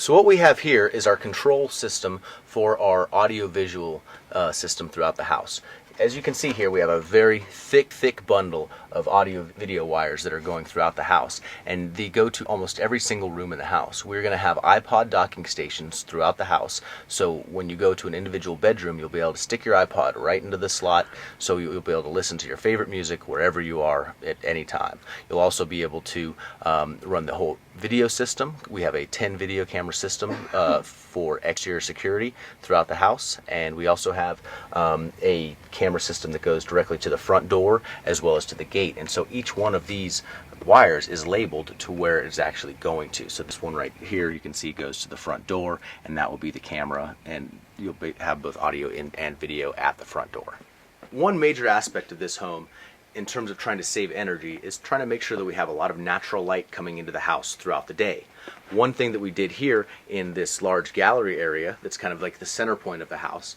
So what we have here is our control system for our audio-visual system throughout the house. As you can see here, we have a very thick bundle of audio-video wires that are going throughout the house, and they go to almost every single room in the house. We're going to have iPod docking stations throughout the house, so when you go to an individual bedroom, you'll be able to stick your iPod right into the slot, so you'll be able to listen to your favorite music wherever you are at any time. You'll also be able to run the whole video system. We have a 10 video camera system for exterior security throughout the house, and we also have a camera system that goes directly to the front door as well as to the gate, and so each one of these wires is labeled to where it's actually going to. So this one right here, you can see, goes to the front door, and that will be the camera, and you'll have both audio and video at the front door. One major aspect of this home in terms of trying to save energy is trying to make sure that we have a lot of natural light coming into the house throughout the day. One thing that we did here in this large gallery area that's kind of like the center point of the house,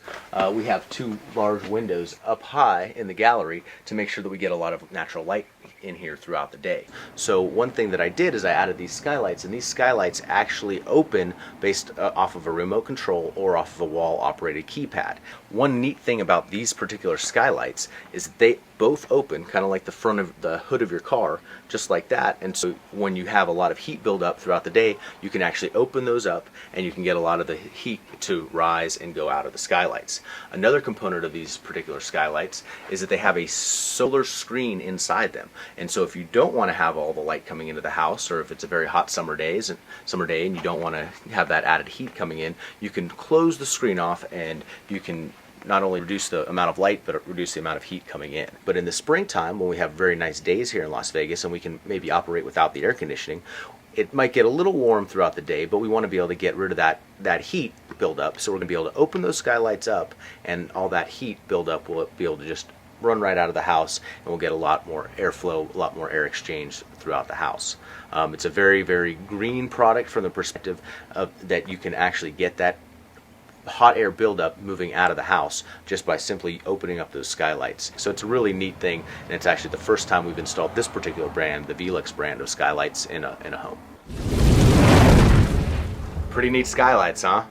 we have two large windows up high in the gallery to make sure that we get a lot of natural light in here throughout the day. So one thing that I did is I added these skylights, and these skylights actually open based off of a remote control or off of a wall operated keypad. One neat thing about these particular skylights is that they both open kind of like the front of the hood of your car, just like that, and so when you have a lot of heat build up throughout the day, you can actually open those up and you can get a lot of the heat to rise and go out of the skylights. Another component of these particular skylights is that they have a solar screen inside them, and so if you don't want to have all the light coming into the house, or if it's a very hot summer day and you don't want to have that added heat coming in, you can close the screen off and you can not only reduce the amount of light, but reduce the amount of heat coming in. But in the springtime, when we have very nice days here in Las Vegas and we can maybe operate without the air conditioning, it might get a little warm throughout the day, but we want to be able to get rid of that heat buildup. So we're going to be able to open those skylights up, and all that heat buildup will be able to just run right out of the house, and we'll get a lot more airflow, a lot more air exchange throughout the house. It's a very green product from the perspective of that you can actually get that hot air buildup moving out of the house just by simply opening up those skylights. So it's a really neat thing, and it's actually the first time we've installed this particular brand, the Velux brand of skylights, in a home. Pretty neat skylights, huh?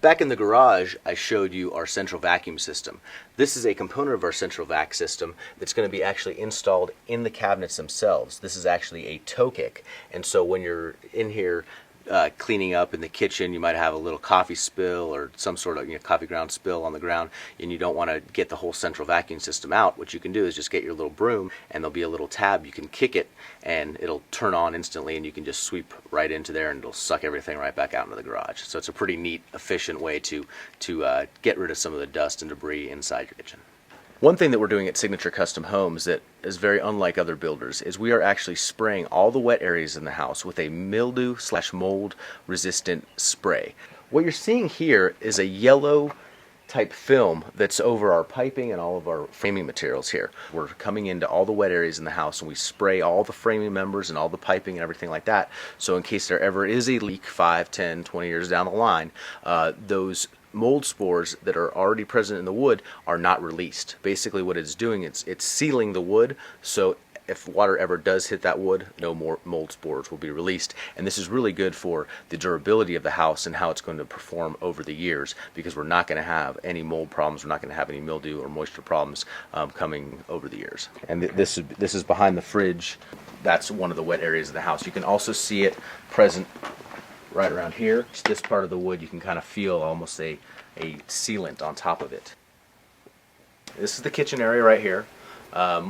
Back in the garage, I showed you our central vacuum system. This is a component of our central vac system that's going to be actually installed in the cabinets themselves. This is actually a toe kick, and so when you're in here cleaning up in the kitchen, you might have a little coffee spill or some sort of coffee ground spill on the ground, and you don't want to get the whole central vacuum system out. What you can do is just get your little broom, and there'll be a little tab. You can kick it and it'll turn on instantly, and you can just sweep right into there and it'll suck everything right back out into the garage. So it's a pretty neat, efficient way to get rid of some of the dust and debris inside your kitchen. One thing that we're doing at Signature Custom Homes that is very unlike other builders is we are actually spraying all the wet areas in the house with a mildew/mold resistant spray. What you're seeing here is a yellow type film that's over our piping and all of our framing materials here. We're coming into all the wet areas in the house and we spray all the framing members and all the piping and everything like that, so in case there ever is a leak 5, 10, 20 years down the line, those mold spores that are already present in the wood are not released. Basically what it's doing, it's sealing the wood, so if water ever does hit that wood, no more mold spores will be released. And this is really good for the durability of the house and how it's going to perform over the years, because we're not going to have any mold problems, we're not going to have any mildew or moisture problems coming over the years. And this is behind the fridge. That's one of the wet areas of the house. You can also see it present right around here. This part of the wood, you can kind of feel almost a sealant on top of it. This is the kitchen area right here.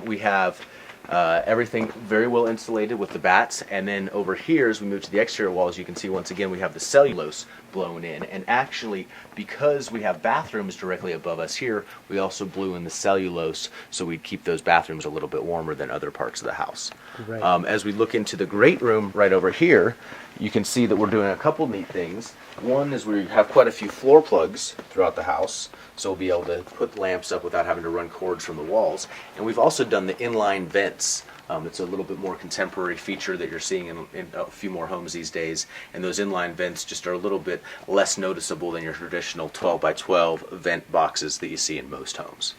We have everything very well insulated with the bats, and then over here as we move to the exterior walls, you can see once again we have the cellulose blown in, and actually because we have bathrooms directly above us here, we also blew in the cellulose so we'd keep those bathrooms a little bit warmer than other parts of the house. Right. As we look into the great room right over here, you can see that we're doing a couple neat things. One is we have quite a few floor plugs throughout the house, so we'll be able to put lamps up without having to run cords from the walls. And we've also done the inline vents. It's a little bit more contemporary feature that you're seeing in a few more homes these days, and those inline vents just are a little bit less noticeable than your traditional 12 by 12 vent boxes that you see in most homes.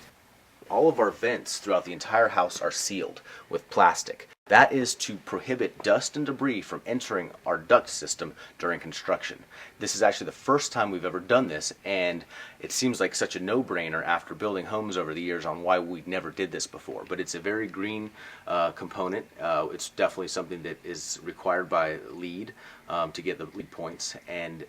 All of our vents throughout the entire house are sealed with plastic. That is to prohibit dust and debris from entering our duct system during construction. This is actually the first time we've ever done this, and it seems like such a no-brainer after building homes over the years on why we never did this before. But it's a very green component. It's definitely something that is required by LEED to get the LEED points. And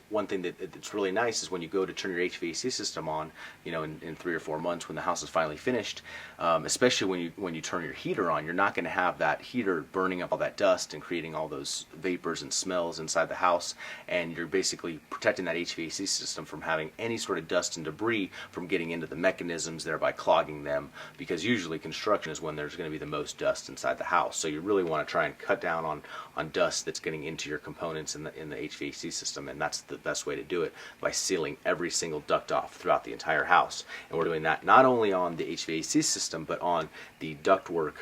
one thing that's really nice is when you go to turn your HVAC system on, you know, in 3 or 4 months when the house is finally finished, especially when you turn your heater on, you're not going to have that heater burning up all that dust and creating all those vapors and smells inside the house, and you're basically protecting that HVAC system from having any sort of dust and debris from getting into the mechanisms, thereby clogging them, because usually construction is when there's going to be the most dust inside the house. So you really want to try and cut down on dust that's getting into your components in the HVAC system, and that's the best way to do it, by sealing every single duct off throughout the entire house. And we're doing that not only on the HVAC system, but on the ductwork,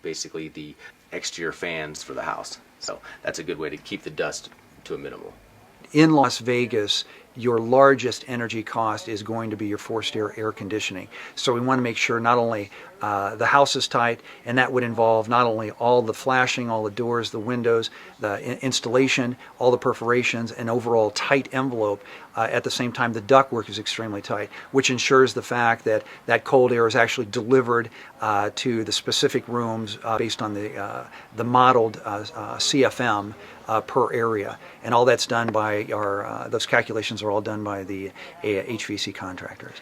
basically the exterior fans for the house. So that's a good way to keep the dust to a minimal. In Las Vegas, your largest energy cost is going to be your forced air conditioning. So we want to make sure not only the house is tight, and that would involve not only all the flashing, all the doors, the windows, the installation, all the perforations, and overall tight envelope. At the same time, the ductwork is extremely tight, which ensures the fact that that cold air is actually delivered to the specific rooms based on the modeled CFM per area. And all that's done by those calculations are all done by the HVAC contractors.